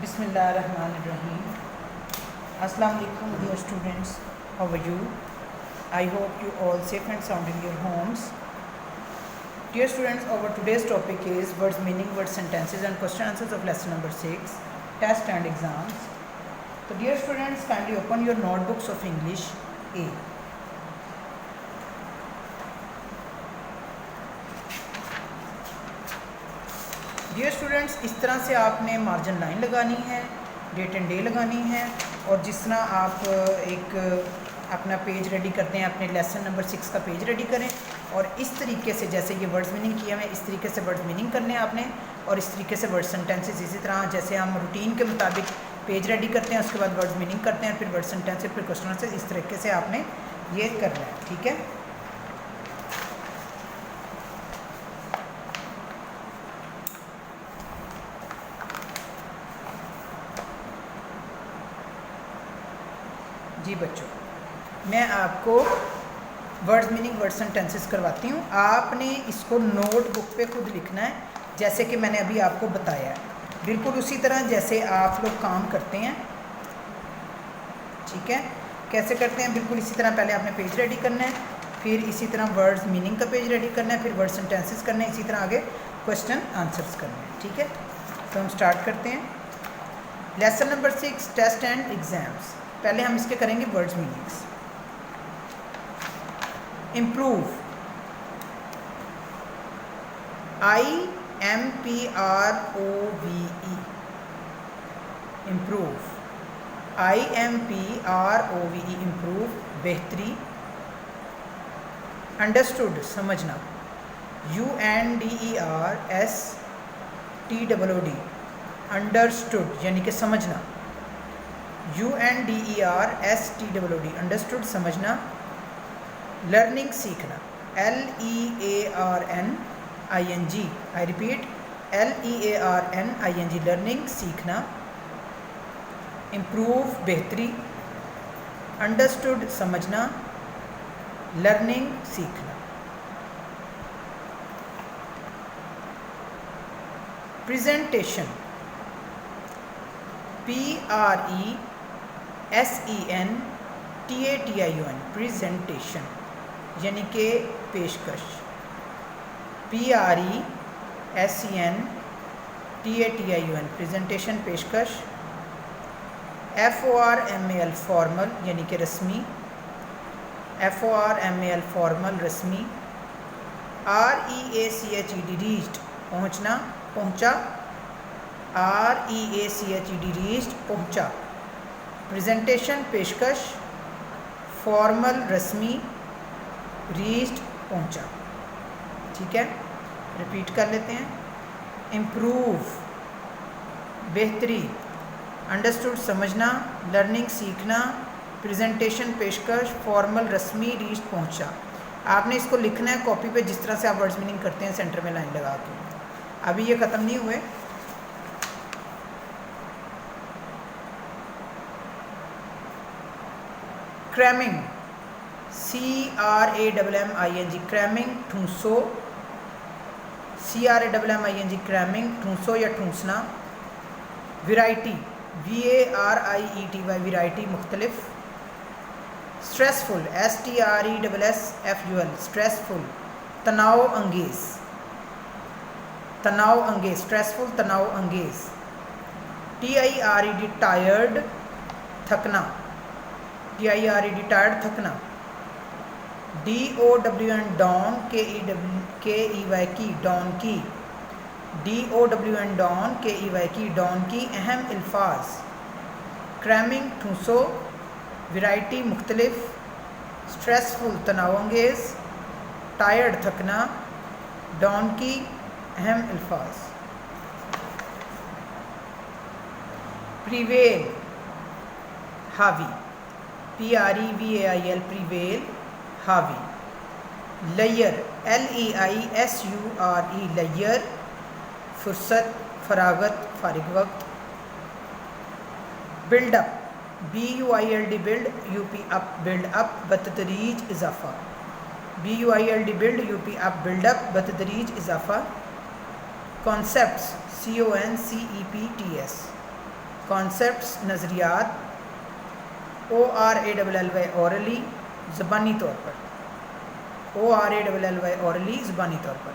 Bismillahirrahmanirrahim. Assalamu alaikum dear students. How are you? I hope you all safe and sound in your homes. Dear students, our today's topic is words meaning, word sentences and question answers of lesson number 6, test and exams. So dear students, kindly open your notebooks of English A. Dear students, इस तरह से आपने margin line लगानी है, date and day लगानी है, और जिस तरह आप एक अपना पेज रेडी करते हैं, अपने लेसन नंबर 6 का पेज रेडी करें और इस तरीके से जैसे ये वर्ड्स मीनिंग किए हुए इस तरीके से वर्ड्स मीनिंग करने हैं आपने, और इस तरीके से वर्ड सेंटेंसेस इसी तरह जैसे हम रूटीन के मुताबिक पेज रेडी करते हैं, उसके बाद वर्ड्स मीनिंग करते हैं, फिर वर्ड सेंटेंसेस, फिर क्वेश्चन आंसर, इस तरीके से आपने ये करना है। ठीक है, जी बच्चों, मैं आपको वर्ड्स मीनिंग वर्ड सेंटेंसेस करवाती हूँ। आपने इसको नोटबुक पे खुद लिखना है, जैसे कि मैंने अभी आपको बताया है, बिल्कुल उसी तरह जैसे आप लोग काम करते हैं। ठीक है, कैसे करते हैं? बिल्कुल इसी तरह पहले आपने पेज रेडी करना है, फिर इसी तरह वर्ड्स मीनिंग का पेज रेडी करना है, फिर वर्ड सेंटेंसेस करना है, इसी तरह आगे क्वेश्चन आंसर्स करने हैं। ठीक है, तो हम स्टार्ट करते हैं। Lesson number 6, test and exams. पहले हम इसके करेंगे words meanings. Improve, IMPROVE, improve, IMPROVE, improve, बेहतरी। अंडरस्टूड, समझना, UNDERSTOOD, अंडरस्टूड यानी कि समझना, UNDERSTOOD, अंडरस्टूड, समझना। लर्निंग, सीखना, LEARNING, I repeat, LEARNING, learning, सीखना। इम्प्रूव, बेहतरी। अंडरस्टूड, समझना, लर्निंग, सीखना। प्रेजेंटेशन, PRESENTATION, प्रेजेंटेशन यानी कि पेशकश। PRESENTATION, प्रेजेंटेशन, पेशकश। FORMAL, फॉर्मल यानी कि रस्मी। FORMAL, फॉर्मल, रस्मी। REACHED, रीच्ड, पहुँचना, पहुँचा। REACHED, रीच्ड, पहुँचा। प्रेजेंटेशन, पेशकश, फॉर्मल, रस्मी, रीच्ड, पहुँचा। ठीक है, रिपीट कर लेते हैं। इम्प्रूव, बेहतरी। अंडरस्टूड, समझना, लर्निंग, सीखना। प्रेजेंटेशन, पेशकश, फॉर्मल, रस्मी, रीच्ड, पहुँचा। आपने इसको लिखना है कॉपी पे जिस तरह से आप वर्ड्स मीनिंग करते हैं, सेंटर में लाइन लगा के। अभी ये ख़त्म नहीं हुए। Cramming, CRAMMING, cramming, ठूंसो। CRAMMING, cramming, ठूंसो या ठूंसना। वैरायटी, VARIETY, वैरायटी, मुख्तलिफ। स्ट्रेसफुल, STRESSFUL, स्ट्रेसफुल, तनाव अंगेज। तनाव अंगेज, स्ट्रेसफुल, तनाव अंगेज। TIRED, tired, थकना। TIRED, tired, थकना। DOWN, don, KEY की, डॉन की। DOWN, डॉन, KEY की, डॉन की। अहम अल्फाज, क्रैमिंग, ठूंसो। वैरायटी, मुख्तलिफ। स्ट्रेसफुल, तनावंगेज। टायर्ड, थकना। डॉन की, अहम अल्फाज। प्रीवेल, हावी। PREVAIL, प्रीवेल, हावी। लेयर, LEISURE, लेयर, फुर्सत, फरागत, फारिग वक्त। Build up, BUILD, build, UP, up, build up, बतदरीज, इजाफा। BUILD, build, UP, up, build up, बतदरीज, इजाफा। कॉन्सेप्ट्स, CONCEPTS, कॉन्सेप्ट्स नज़रियात, ORALLY औरली ज़बानी तौर पर, ORALLY औरली ज़बानी तौर पर।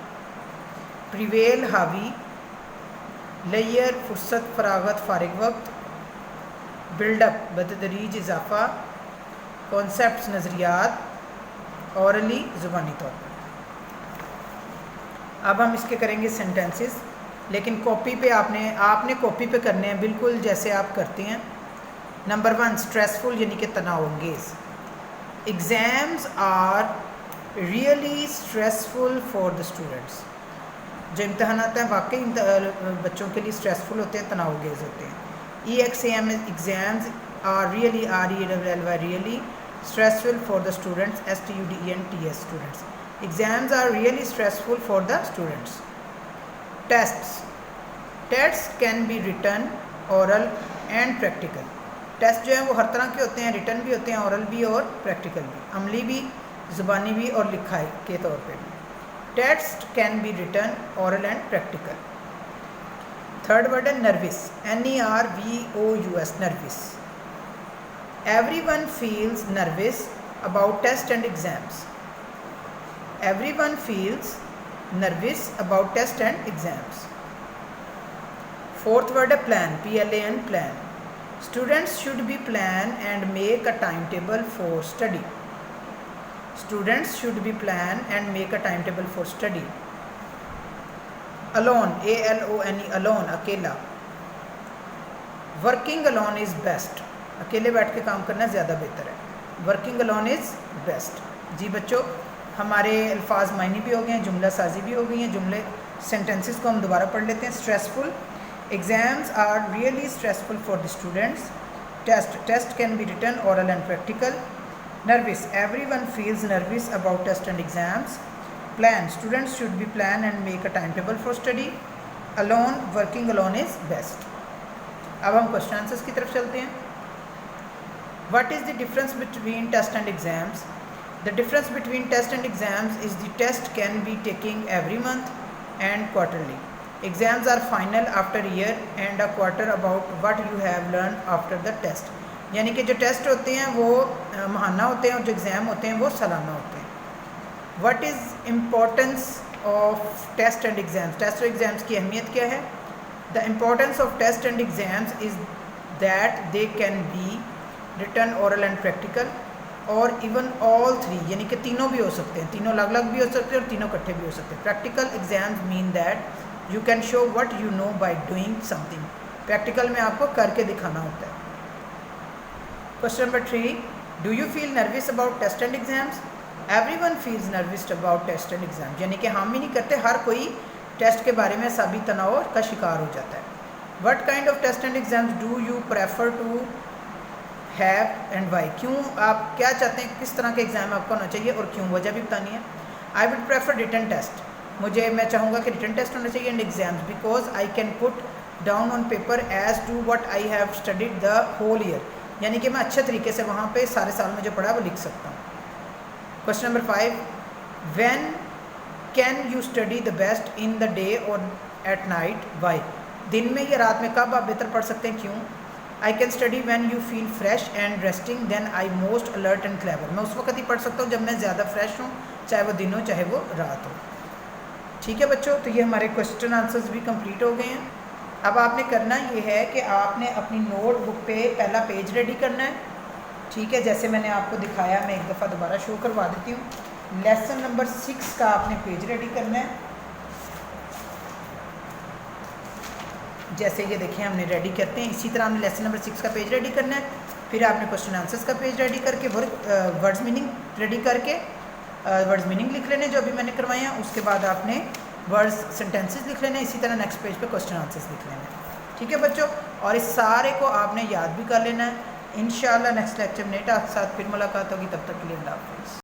प्रिवेल हावी, लेयर फुर्सत फरागत फारिग वक्त, बिल्डअप बतदरीज इजाफ़ा, कॉन्सेप्ट्स नज़रियात, औरली ज़बानी तौर पर। अब हम इसके करेंगे सेंटेंसेस, लेकिन कॉपी पे आपने कॉपी पे करने हैं बिल्कुल जैसे आप करते हैं। नंबर 1 स्ट्रेसफुल यानी कि तनावअंगेज़। Exams are really stressful for the students. जो इम्तहानात हैं वाकई बच्चों के लिए स्ट्रेसफुल होते हैं, तनावअंगेज़ होते हैं। EXAM exams are really RELLY really stressful for the students, STUDENTS students. Exams are really stressful for the students. Tests can be written, oral and practical. Test जो हैं वो हर तरह के होते हैं, रिटन भी होते हैं, ओरल भी और प्रैक्टिकल भी, अमली भी, ज़ुबानी भी और लिखाई के तौर पे भी। Test can be written, oral and practical. Third word है nervous, NERVOUS, नर्विस। Everyone feels nervous about tests and exams. Everyone feels nervous about tests and exams. Fourth word है plan, PLAN, plan. Students should be plan and make a timetable for study. Students should be plan and make a timetable for study. Alone, ALONE, alone, अकेला। Working alone is best. अकेले बैठ के काम करना ज़्यादा बेहतर है। Working alone is best. जी बच्चों, हमारे अल्फाज मायने भी हो गए हैं, जुमला साजी भी हो गई हैं। जुमले सेंटेंसेस को हम दोबारा पढ़ लेते हैं। Stressful, exams are really stressful for the students. Test can be written, oral and practical. Nervous, everyone feels nervous about test and exams. Plan, students should be plan and make a time table for study. Alone, working alone is best. अब हम question answers की तरफ चलते हैं। What is the difference between test and exams? The difference between test and exams is the test can be taken every month and quarterly. Exams are final after a year and a quarter about what you have learned after the test. यानी कि जो test होते हैं वो माहाना होते हैं और जो एग्ज़ाम होते हैं वो सालाना होते हैं। What is importance of test and exams? Test और एग्ज़ाम्स की अहमियत क्या है? The importance of test and exams is that they can be written, oral and practical, और इवन ऑल थ्री, यानी कि तीनों भी हो सकते हैं, तीनों अलग अलग भी हो सकते हैं और तीनों इकट्ठे भी हो सकते हैं। Practical exams mean that you can show what you know by doing something. Practical में आपको करके दिखाना होता है। Question number 3, do you feel nervous about test and exams? Everyone feels nervous about test and exams, यानी कि हम ही नहीं करते, हर कोई टेस्ट के बारे में सभी तनाव का शिकार हो जाता है। What kind of test and exams do you prefer to have and why? क्यों आप क्या चाहते हैं, किस तरह के एग्ज़ाम आपको होना चाहिए और क्यों, वजह भी बतानी है। I would prefer written test, मैं चाहूँगा कि रिटन टेस्ट होना चाहिए, and exams because I can put down on paper as to what I have studied the whole year, यानी कि मैं अच्छे तरीके से वहाँ पे सारे साल में जो पढ़ा वो लिख सकता हूँ। Question number 5, when can you study the best, in the day और एट नाइट, वाई? दिन में या रात में कब आप बेहतर पढ़ सकते हैं, क्यों? I can study when you feel fresh and resting, then I most alert and clever. मैं उस वक्त ही पढ़ सकता हूँ जब मैं ज़्यादा फ्रेश हूँ, चाहे वो दिन हो चाहे वो रात हो। ठीक है बच्चों, तो ये हमारे क्वेश्चन आंसर्स भी कंप्लीट हो गए हैं। अब आपने करना ये है कि आपने अपनी नोटबुक पे पहला पेज रेडी करना है। ठीक है, जैसे मैंने आपको दिखाया, मैं एक दफ़ा दोबारा शो करवा देती हूँ। लेसन नंबर 6 का आपने पेज रेडी करना है। जैसे ये देखें हमने रेडी करते हैं, इसी तरह हमने लेसन नंबर 6 का पेज रेडी करना है। फिर आपने क्वेश्चन आंसर्स का पेज रेडी करके वर्ड्स मीनिंग रेडी करके वर्ड्स मीनिंग लिख लेने जो अभी मैंने करवाए हैं। उसके बाद आपने वर्ड्स सेंटेंसेस लिख लेने, इसी तरह नेक्स्ट पेज पे क्वेश्चन आंसर्स लिख लेने। ठीक है बच्चों, और इस सारे को आपने याद भी कर लेना है। इंशाल्लाह नेक्स्ट लेक्चर में नेक्स्ट साथ फिर मुलाकात होगी, तब तक के लिए अल्लाह हाफ़िज़।